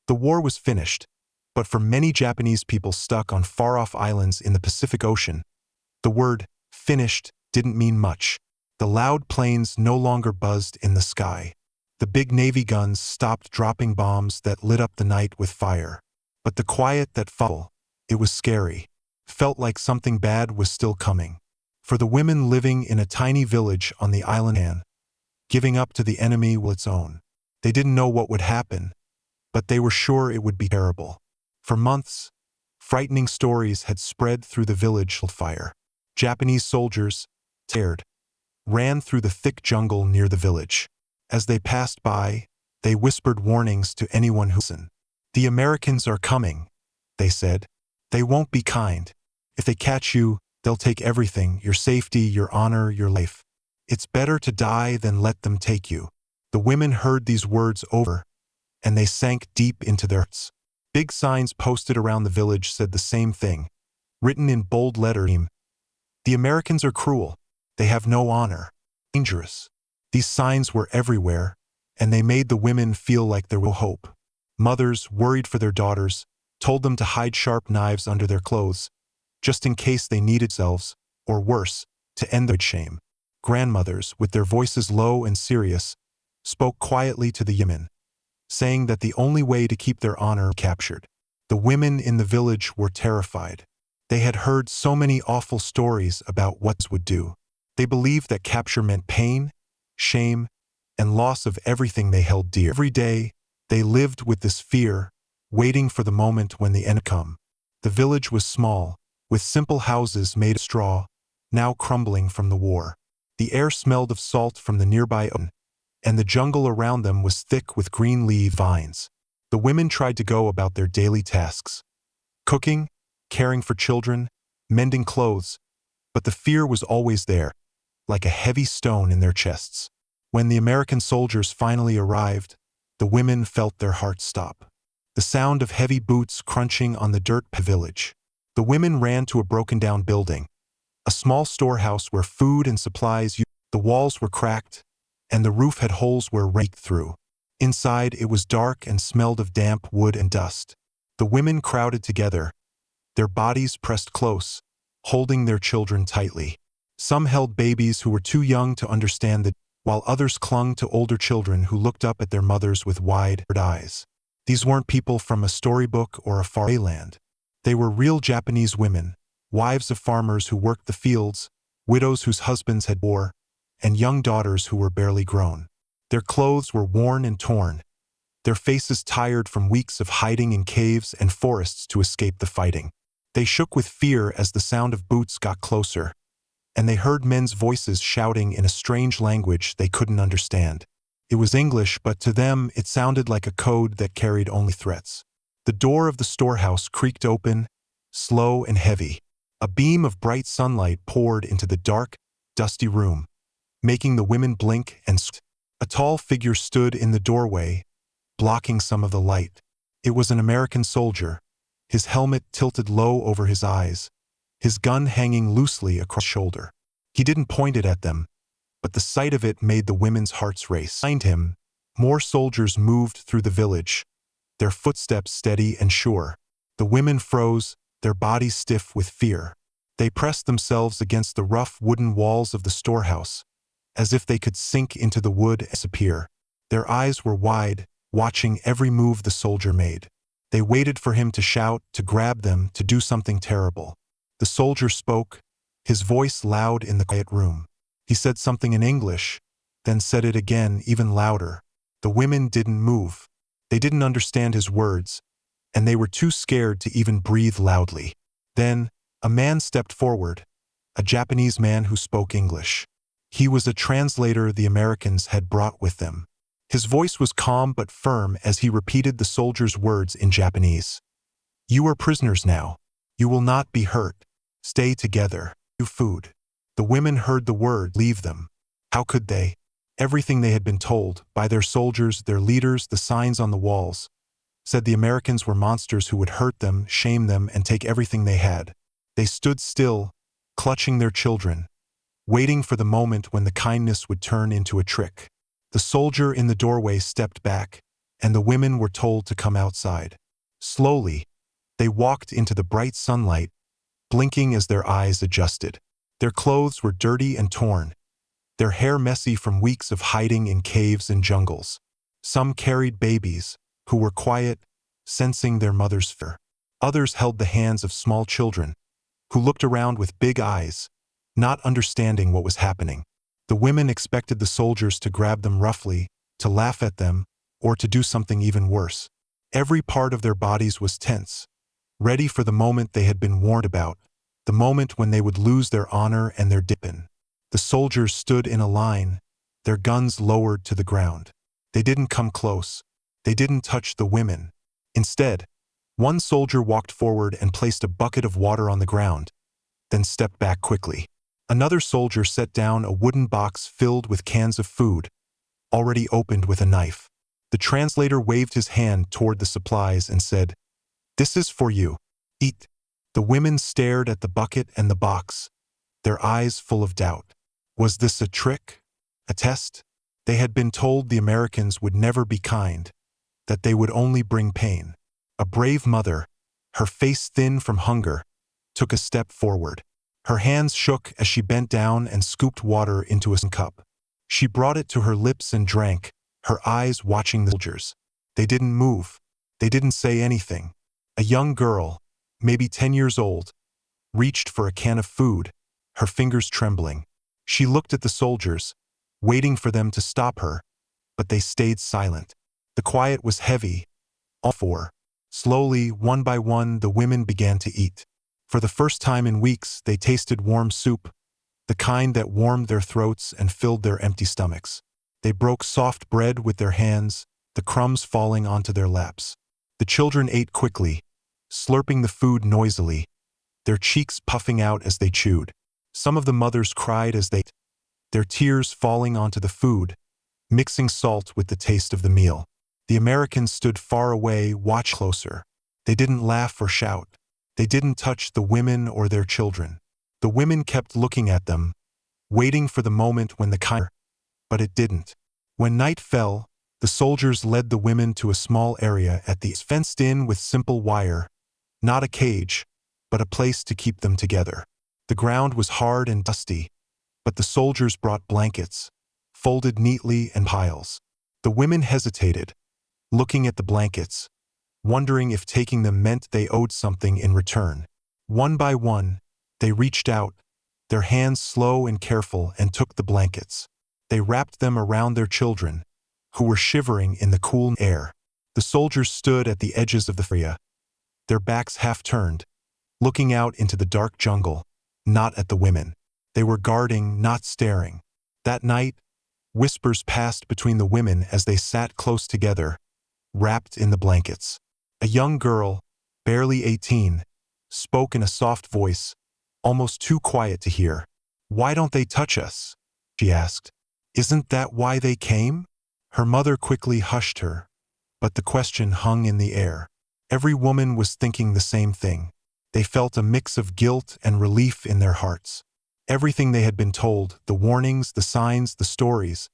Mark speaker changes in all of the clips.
Speaker 1: The war was finished, but for many Japanese people stuck on far-off islands in the Pacific Ocean, the word finished didn't mean much. The loud planes no longer buzzed in the sky. The big Navy guns stopped dropping bombs that lit up the night with fire. But the quiet that followed, it was scary. Felt like something bad was still coming. For the women living in a tiny village on the island, giving up to the enemy was its own. They didn't know what would happen, but they were sure it would be terrible. For months, frightening stories had spread through the village fire. Japanese soldiers, tired, ran through the thick jungle near the village. As they passed by, they whispered warnings to anyone who listened. "The Americans are coming," they said. "They won't be kind. If they catch you, they'll take everything, your safety, your honor, your life. It's better to die than let them take you." The women heard these words over, and they sank deep into their hearts. Big signs posted around the village said the same thing, written in bold letters. "The Americans are cruel. They have no honor. Dangerous." These signs were everywhere, and they made the women feel like there was no hope. Mothers, worried for their daughters, told them to hide sharp knives under their clothes, just in case they needed themselves, or worse, to end their shame. Grandmothers, with their voices low and serious, spoke quietly to the women, saying that the only way to keep their honor was captured. The women in the village were terrified. They had heard so many awful stories about what this would do. They believed that capture meant pain, shame, and loss of everything they held dear. Every day, they lived with this fear, waiting for the moment when the end would come. The village was small, with simple houses made of straw, now crumbling from the war. The air smelled of salt from the nearby ocean, and the jungle around them was thick with green leaf vines. The women tried to go about their daily tasks, cooking, caring for children, mending clothes, but the fear was always there, like a heavy stone in their chests. When the American soldiers finally arrived, the women felt their hearts stop. The sound of heavy boots crunching on the dirt village. The women ran to a broken-down building, a small storehouse where food and supplies. The walls were cracked, and the roof had holes where rain leaked through. Inside, it was dark and smelled of damp wood and dust. The women crowded together, their bodies pressed close, holding their children tightly. Some held babies who were too young to understand that, while others clung to older children who looked up at their mothers with wide eyes. These weren't people from a storybook or a faraway land. They were real Japanese women, wives of farmers who worked the fields, widows whose husbands had war, and young daughters who were barely grown. Their clothes were worn and torn, their faces tired from weeks of hiding in caves and forests to escape the fighting. They shook with fear as the sound of boots got closer, and they heard men's voices shouting in a strange language they couldn't understand. It was English, but to them it sounded like a code that carried only threats. The door of the storehouse creaked open, slow and heavy. A beam of bright sunlight poured into the dark, dusty room, making the women blink and squint. A tall figure stood in the doorway, blocking some of the light. It was an American soldier, his helmet tilted low over his eyes, his gun hanging loosely across his shoulder. He didn't point it at them, but the sight of it made the women's hearts race. Behind him, more soldiers moved through the village, their footsteps steady and sure. The women froze, their bodies stiff with fear. They pressed themselves against the rough wooden walls of the storehouse, as if they could sink into the wood and disappear. Their eyes were wide, watching every move the soldier made. They waited for him to shout, to grab them, to do something terrible. The soldier spoke, his voice loud in the quiet room. He said something in English, then said it again, even louder. The women didn't move. They didn't understand his words, and they were too scared to even breathe loudly. Then, a man stepped forward, a Japanese man who spoke English. He was a translator the Americans had brought with them. His voice was calm but firm as he repeated the soldier's words in Japanese. "You are prisoners now. You will not be hurt. Stay together. You food." The women heard the word, "leave them." How could they? Everything they had been told, by their soldiers, their leaders, the signs on the walls, said the Americans were monsters who would hurt them, shame them, and take everything they had. They stood still, clutching their children, waiting for the moment when the kindness would turn into a trick. The soldier in the doorway stepped back, and the women were told to come outside. Slowly, they walked into the bright sunlight, blinking as their eyes adjusted. Their clothes were dirty and torn, their hair messy from weeks of hiding in caves and jungles. Some carried babies, who were quiet, sensing their mother's fear. Others held the hands of small children, who looked around with big eyes, not understanding what was happening. The women expected the soldiers to grab them roughly, to laugh at them, or to do something even worse. Every part of their bodies was tense, ready for the moment they had been warned about, the moment when they would lose their honor and their dignity. The soldiers stood in a line, their guns lowered to the ground. They didn't come close. They didn't touch the women. Instead, one soldier walked forward and placed a bucket of water on the ground, then stepped back quickly. Another soldier set down a wooden box filled with cans of food, already opened with a knife. The translator waved his hand toward the supplies and said, "This is for you. Eat." The women stared at the bucket and the box, their eyes full of doubt. Was this a trick? A test? They had been told the Americans would never be kind, that they would only bring pain. A brave mother, her face thin from hunger, took a step forward. Her hands shook as she bent down and scooped water into a cup. She brought it to her lips and drank, her eyes watching the soldiers. They didn't move. They didn't say anything. A young girl, maybe 10 years old, reached for a can of food, her fingers trembling. She looked at the soldiers, waiting for them to stop her, but they stayed silent. The quiet was heavy. All four. Slowly, one by one, the women began to eat. For the first time in weeks, they tasted warm soup, the kind that warmed their throats and filled their empty stomachs. They broke soft bread with their hands, the crumbs falling onto their laps. The children ate quickly, slurping the food noisily, their cheeks puffing out as they chewed. Some of the mothers cried as they ate, their tears falling onto the food, mixing salt with the taste of the meal. The Americans stood far away, watched closer. They didn't laugh or shout. They didn't touch the women or their children. The women kept looking at them, waiting for the moment when the kind, but it didn't. When night fell, the soldiers led the women to a small area at the fenced in with simple wire, not a cage, but a place to keep them together. The ground was hard and dusty, but the soldiers brought blankets, folded neatly in piles. The women hesitated, looking at the blankets, wondering if taking them meant they owed something in return. One by one, they reached out, their hands slow and careful, and took the blankets. They wrapped them around their children, who were shivering in the cool air. The soldiers stood at the edges of the area, their backs half turned, looking out into the dark jungle, not at the women. They were guarding, not staring. That night, whispers passed between the women as they sat close together, wrapped in the blankets. A young girl, barely 18, spoke in a soft voice, almost too quiet to hear. "Why don't they touch us?" she asked. "Isn't that why they came?" Her mother quickly hushed her, but the question hung in the air. Every woman was thinking the same thing. They felt a mix of guilt and relief in their hearts. Everything they had been told, the warnings, the signs, the stories,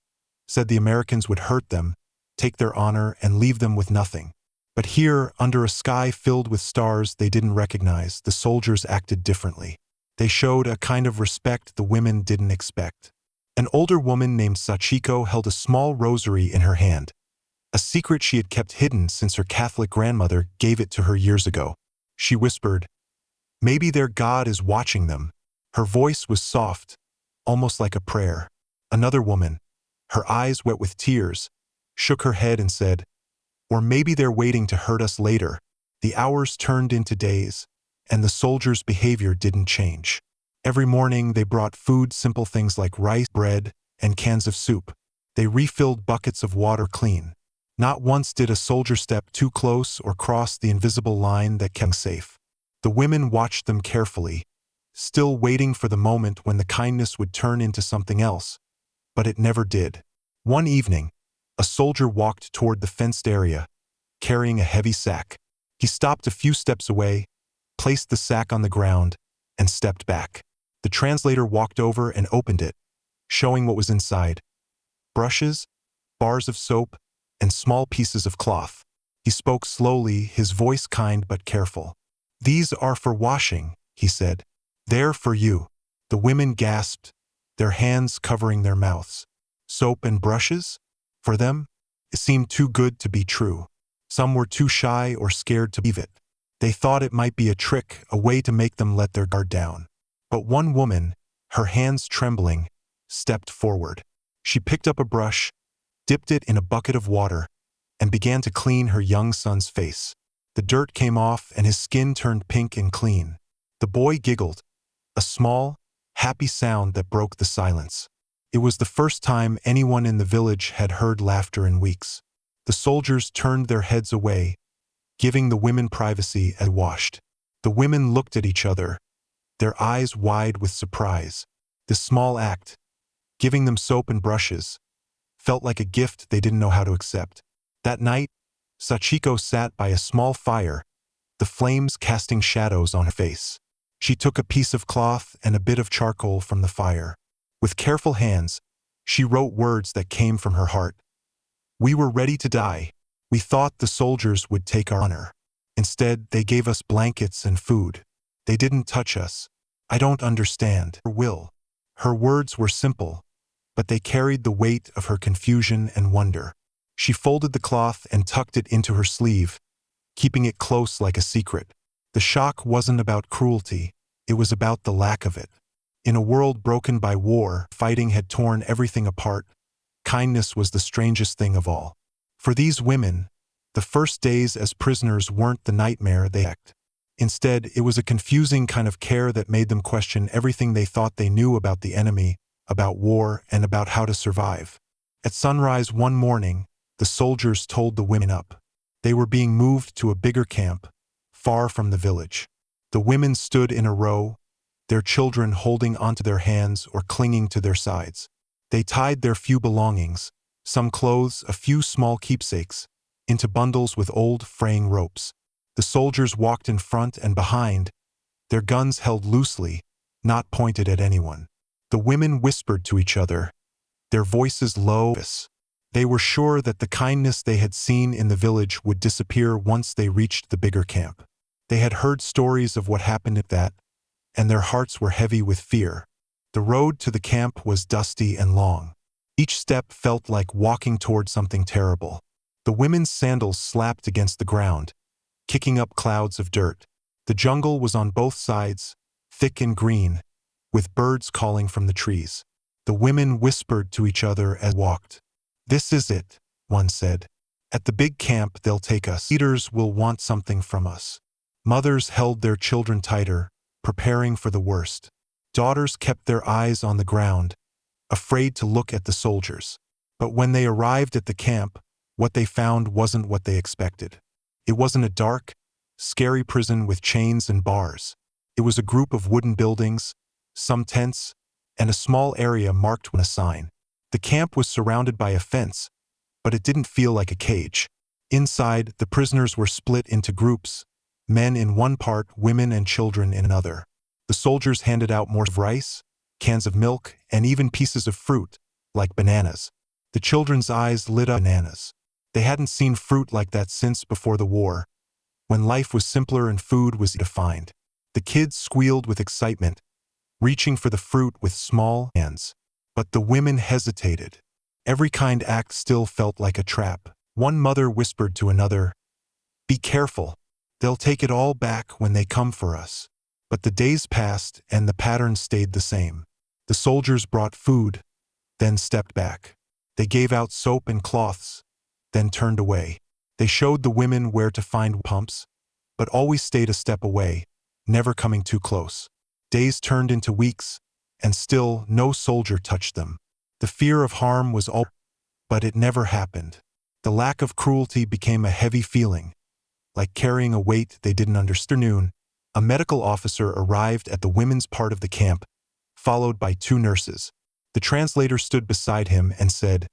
Speaker 1: said the Americans would hurt them, take their honor, and leave them with nothing. But here, under a sky filled with stars they didn't recognize, the soldiers acted differently. They showed a kind of respect the women didn't expect. An older woman named Sachiko held a small rosary in her hand, a secret she had kept hidden since her Catholic grandmother gave it to her years ago. She whispered, "Maybe their God is watching them." Her voice was soft, almost like a prayer. Another woman, her eyes wet with tears, shook her head and said, "Or maybe they're waiting to hurt us later." The hours turned into days, and the soldiers' behavior didn't change. Every morning they brought food, simple things like rice, bread, and cans of soup. They refilled buckets of water clean. Not once did a soldier step too close or cross the invisible line that kept them safe. The women watched them carefully, still waiting for the moment when the kindness would turn into something else, but it never did. One evening, a soldier walked toward the fenced area, carrying a heavy sack. He stopped a few steps away, placed the sack on the ground, and stepped back. The translator walked over and opened it, showing what was inside: brushes, bars of soap, and small pieces of cloth. He spoke slowly, his voice kind but careful. "These are for washing," he said. "They're for you." The women gasped, their hands covering their mouths. Soap and brushes? For them? It seemed too good to be true. Some were too shy or scared to believe it. They thought it might be a trick, a way to make them let their guard down. But one woman, her hands trembling, stepped forward. She picked up a brush, dipped it in a bucket of water, and began to clean her young son's face. The dirt came off and his skin turned pink and clean. The boy giggled, a small, happy sound that broke the silence. It was the first time anyone in the village had heard laughter in weeks. The soldiers turned their heads away, giving the women privacy as washed. The women looked at each other, their eyes wide with surprise. This small act, giving them soap and brushes, felt like a gift they didn't know how to accept. That night, Sachiko sat by a small fire, the flames casting shadows on her face. She took a piece of cloth and a bit of charcoal from the fire. With careful hands, she wrote words that came from her heart. "We were ready to die. We thought the soldiers would take our honor. Instead, they gave us blankets and food. They didn't touch us. I don't understand her will." Her words were simple, but they carried the weight of her confusion and wonder. She folded the cloth and tucked it into her sleeve, keeping it close like a secret. The shock wasn't about cruelty, it was about the lack of it. In a world broken by war, fighting had torn everything apart. Kindness was the strangest thing of all. For these women, the first days as prisoners weren't the nightmare they expected. Instead, it was a confusing kind of care that made them question everything they thought they knew about the enemy, about war, and about how to survive. At sunrise one morning, the soldiers told the women up. They were being moved to a bigger camp, far from the village. The women stood in a row, their children holding onto their hands or clinging to their sides. They tied their few belongings, some clothes, a few small keepsakes, into bundles with old, fraying ropes. The soldiers walked in front and behind, their guns held loosely, not pointed at anyone. The women whispered to each other, their voices low. They were sure that the kindness they had seen in the village would disappear once they reached the bigger camp. They had heard stories of what happened at that, and their hearts were heavy with fear. The road to the camp was dusty and long. Each step felt like walking toward something terrible. The women's sandals slapped against the ground, kicking up clouds of dirt. The jungle was on both sides, thick and green, with birds calling from the trees. The women whispered to each other as they walked. "This is it," one said. "At the big camp they'll take us. Leaders will want something from us." Mothers held their children tighter, preparing for the worst. Daughters kept their eyes on the ground, afraid to look at the soldiers. But when they arrived at the camp, what they found wasn't what they expected. It wasn't a dark, scary prison with chains and bars. It was a group of wooden buildings, some tents, and a small area marked with a sign. The camp was surrounded by a fence, but it didn't feel like a cage. Inside, the prisoners were split into groups, men in one part, women and children in another. The soldiers handed out more rice, cans of milk, and even pieces of fruit, like bananas. The children's eyes lit up. Bananas. They hadn't seen fruit like that since before the war, when life was simpler and food was easy to find. The kids squealed with excitement, reaching for the fruit with small hands. But the women hesitated. Every kind act still felt like a trap. One mother whispered to another, "Be careful. They'll take it all back when they come for us." But the days passed and the pattern stayed the same. The soldiers brought food, then stepped back. They gave out soap and cloths, then turned away. They showed the women where to find pumps, but always stayed a step away, never coming too close. Days turned into weeks, and still no soldier touched them. The fear of harm was all, but it never happened. The lack of cruelty became a heavy feeling, like carrying a weight they didn't understand. A medical officer arrived at the women's part of the camp, followed by 2 nurses. The translator stood beside him and said,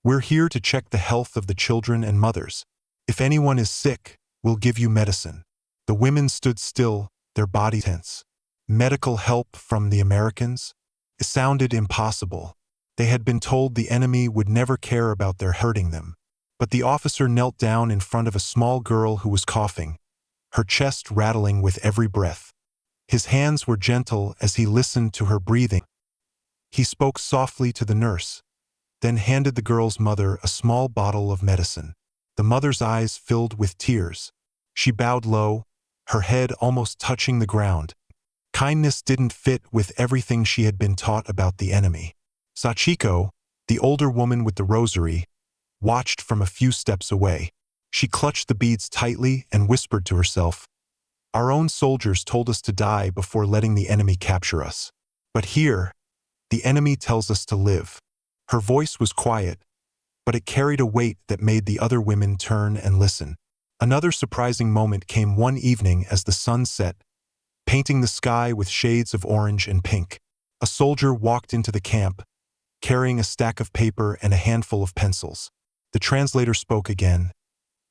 Speaker 1: "We're here to check the health of the children and mothers. If anyone is sick, we'll give you medicine." The women stood still, their bodies tense. Medical help from the Americans? It sounded impossible. They had been told the enemy would never care about their hurting them. But the officer knelt down in front of a small girl who was coughing, her chest rattling with every breath. His hands were gentle as he listened to her breathing. He spoke softly to the nurse, then handed the girl's mother a small bottle of medicine. The mother's eyes filled with tears. She bowed low, her head almost touching the ground. Kindness didn't fit with everything she had been taught about the enemy. Sachiko, the older woman with the rosary, watched from a few steps away. She clutched the beads tightly and whispered to herself, "Our own soldiers told us to die before letting the enemy capture us. But here, the enemy tells us to live." Her voice was quiet, but it carried a weight that made the other women turn and listen. Another surprising moment came one evening as the sun set, painting the sky with shades of orange and pink. A soldier walked into the camp, carrying a stack of paper and a handful of pencils. The translator spoke again.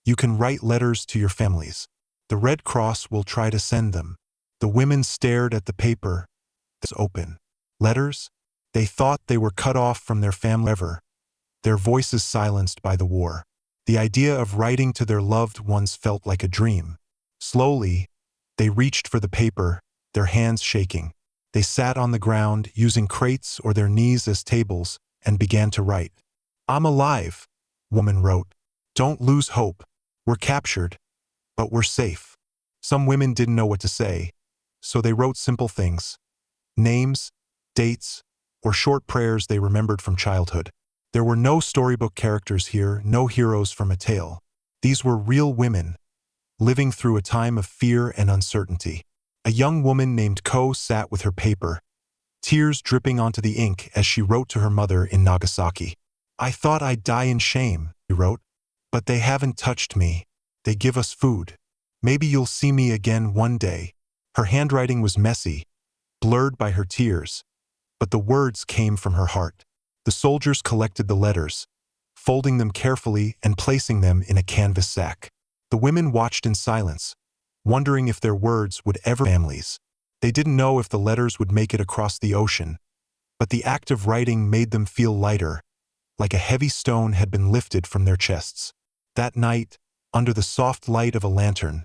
Speaker 1: "You can write letters to your families. The Red Cross will try to send them." The women stared at the paper. It was open. Letters? They thought they were cut off from their family forever, their voices silenced by the war. The idea of writing to their loved ones felt like a dream. Slowly, they reached for the paper, their hands shaking. They sat on the ground, using crates or their knees as tables, and began to write. "I'm alive," woman wrote. "Don't lose hope. We're captured, but we're safe." Some women didn't know what to say, so they wrote simple things. Names, dates, or short prayers they remembered from childhood. There were no storybook characters here, no heroes from a tale. These were real women, living through a time of fear and uncertainty. A young woman named Ko sat with her paper, tears dripping onto the ink as she wrote to her mother in Nagasaki. "I thought I'd die in shame," she wrote, "but they haven't touched me. They give us food. Maybe you'll see me again one day." Her handwriting was messy, blurred by her tears, but the words came from her heart. The soldiers collected the letters, folding them carefully and placing them in a canvas sack. The women watched in silence, wondering if their words would ever families. They didn't know if the letters would make it across the ocean, but the act of writing made them feel lighter, like a heavy stone had been lifted from their chests. That night, under the soft light of a lantern,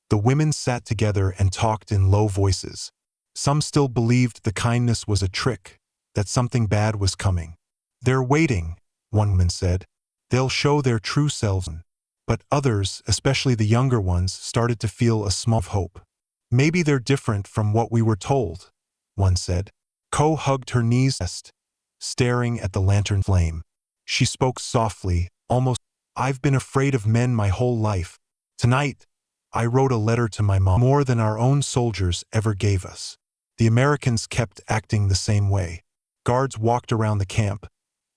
Speaker 1: the women sat together and talked in low voices. Some still believed the kindness was a trick, that something bad was coming. "They're waiting," one woman said. "They'll show their true selves." But others, especially the younger ones, started to feel a small hope. "Maybe they're different from what we were told," one said. Ko hugged her knees, staring at the lantern flame. She spoke softly, almost, "I've been afraid of men my whole life. Tonight, I wrote a letter to my mom, more than our own soldiers ever gave us." The Americans kept acting the same way. Guards walked around the camp,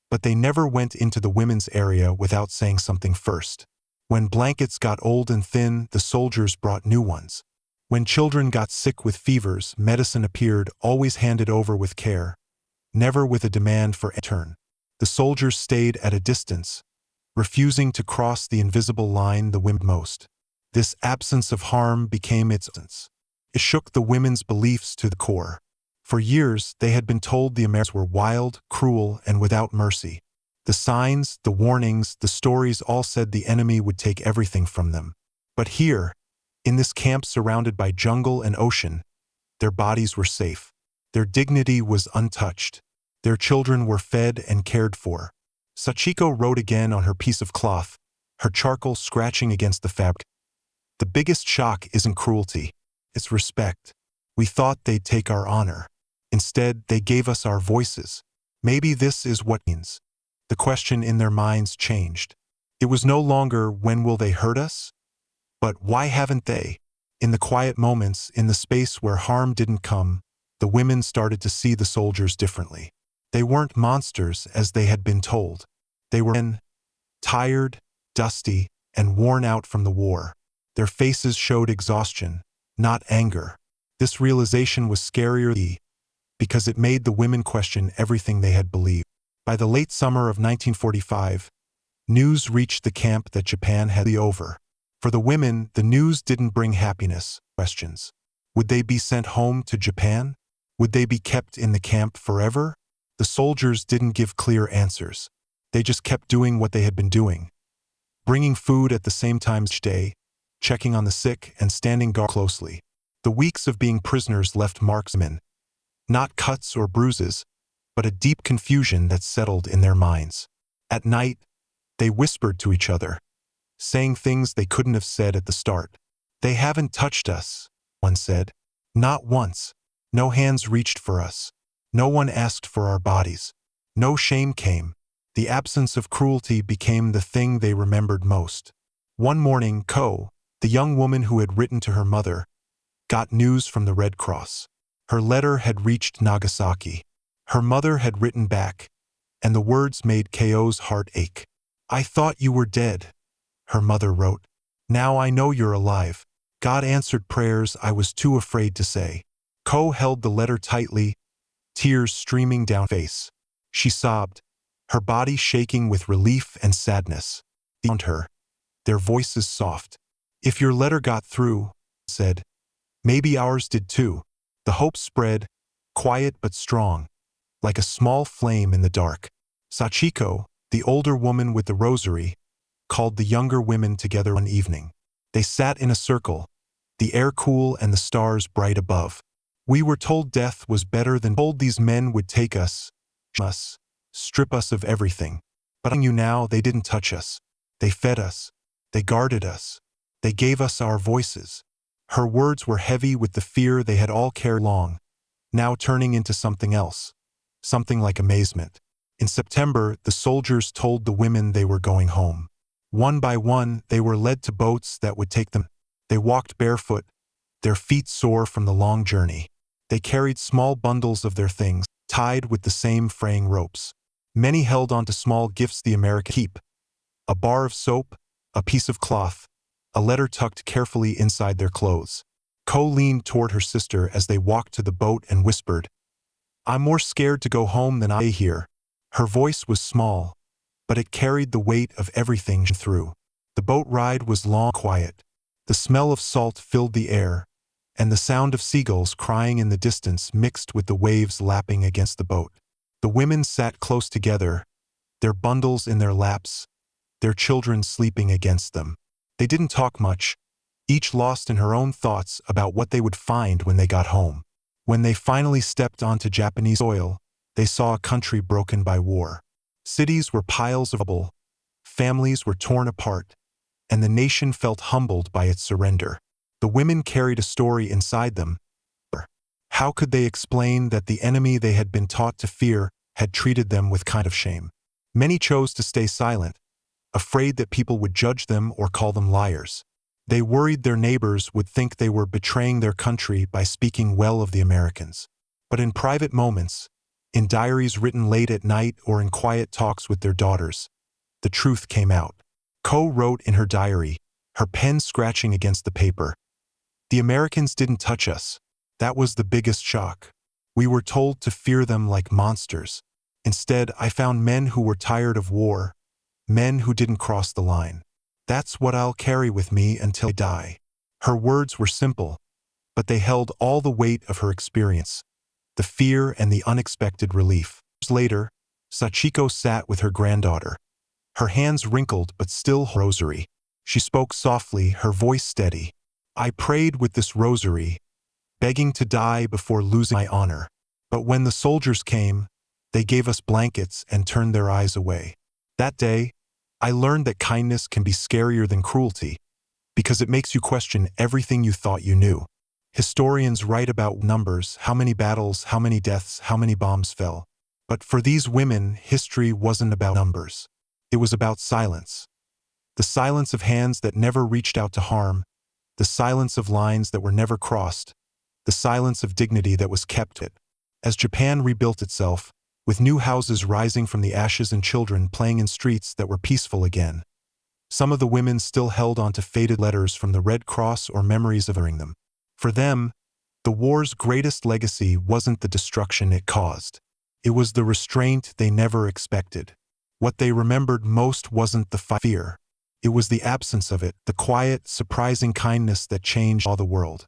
Speaker 1: but they never went into the women's area without saying something first. When blankets got old and thin, the soldiers brought new ones. When children got sick with fevers, medicine appeared, always handed over with care, never with a demand for a turn. The soldiers stayed at a distance, refusing to cross the invisible line the women most. This absence of harm became its essence. It shook the women's beliefs to the core. For years, they had been told the Americans were wild, cruel, and without mercy. The signs, the warnings, the stories all said the enemy would take everything from them. But here, in this camp surrounded by jungle and ocean, their bodies were safe. Their dignity was untouched. Their children were fed and cared for. Sachiko wrote again on her piece of cloth, her charcoal scratching against the fabric. "The biggest shock isn't cruelty. It's respect. We thought they'd take our honor. Instead, they gave us our voices. Maybe this is what it means." The question in their minds changed. It was no longer, "When will they hurt us?" but "Why haven't they?" In the quiet moments, in the space where harm didn't come, the women started to see the soldiers differently. They weren't monsters as they had been told. They were men, tired, dusty, and worn out from the war. Their faces showed exhaustion, not anger. This realization was scarier because it made the women question everything they had believed. By the late summer of 1945, news reached the camp that Japan had been over. For the women, the news didn't bring happiness, questions. Would they be sent home to Japan? Would they be kept in the camp forever? The soldiers didn't give clear answers. They just kept doing what they had been doing, bringing food at the same time each day, checking on the sick and standing guard closely. The weeks of being prisoners left marks in, not cuts or bruises, but a deep confusion that settled in their minds. At night, they whispered to each other, saying things they couldn't have said at the start. "They haven't touched us," one said. "Not once. No hands reached for us. No one asked for our bodies. No shame came." The absence of cruelty became the thing they remembered most. One morning, Ko, the young woman who had written to her mother, got news from the Red Cross. Her letter had reached Nagasaki. Her mother had written back, and the words made Ko's heart ache. "I thought you were dead," her mother wrote. "Now I know you're alive. God answered prayers I was too afraid to say." Ko held the letter tightly, tears streaming down her face. She sobbed, her body shaking with relief and sadness. Around her, their voices soft. "If your letter got through," said, "maybe ours did too." The hope spread, quiet but strong, like a small flame in the dark. Sachiko, the older woman with the rosary, called the younger women together one evening. They sat in a circle, the air cool and the stars bright above. "We were told death was better than told these men would take us, strip us of everything. But you now they didn't touch us. They fed us. They guarded us. They gave us our voices." Her words were heavy with the fear they had all carried long, now turning into something else, something like amazement. In September, the soldiers told the women they were going home. One by one, they were led to boats that would take them. They walked barefoot, their feet sore from the long journey. They carried small bundles of their things, tied with the same fraying ropes. Many held onto small gifts the Americans keep: a bar of soap, a piece of cloth, a letter tucked carefully inside their clothes. Ko leaned toward her sister as they walked to the boat and whispered, "I'm more scared to go home than I here." Her voice was small, but it carried the weight of everything through. The boat ride was long and quiet. The smell of salt filled the air, and the sound of seagulls crying in the distance mixed with the waves lapping against the boat. The women sat close together, their bundles in their laps, their children sleeping against them. They didn't talk much, each lost in her own thoughts about what they would find when they got home. When they finally stepped onto Japanese soil, they saw a country broken by war. Cities were piles of rubble, families were torn apart, and the nation felt humbled by its surrender. The women carried a story inside them. How could they explain that the enemy they had been taught to fear had treated them with kind of shame? Many chose to stay silent, afraid that people would judge them or call them liars. They worried their neighbors would think they were betraying their country by speaking well of the Americans. But in private moments, in diaries written late at night or in quiet talks with their daughters, the truth came out. Ko wrote in her diary, her pen scratching against the paper, "The Americans didn't touch us. That was the biggest shock. We were told to fear them like monsters. Instead, I found men who were tired of war, men who didn't cross the line. That's what I'll carry with me until I die." Her words were simple, but they held all the weight of her experience, the fear and the unexpected relief. Years later, Sachiko sat with her granddaughter, her hands wrinkled but still rosary. She spoke softly, her voice steady. "I prayed with this rosary, begging to die before losing my honor. But when the soldiers came, they gave us blankets and turned their eyes away. That day, I learned that kindness can be scarier than cruelty, because it makes you question everything you thought you knew." Historians write about numbers, how many battles, how many deaths, how many bombs fell. But for these women, history wasn't about numbers. It was about silence. The silence of hands that never reached out to harm, the silence of lines that were never crossed, the silence of dignity that was kept. As Japan rebuilt itself, with new houses rising from the ashes and children playing in streets that were peaceful again, some of the women still held on to faded letters from the Red Cross or memories of hearing them. For them, the war's greatest legacy wasn't the destruction it caused. It was the restraint they never expected. What they remembered most wasn't the fear. It was the absence of it, the quiet, surprising kindness that changed all the world.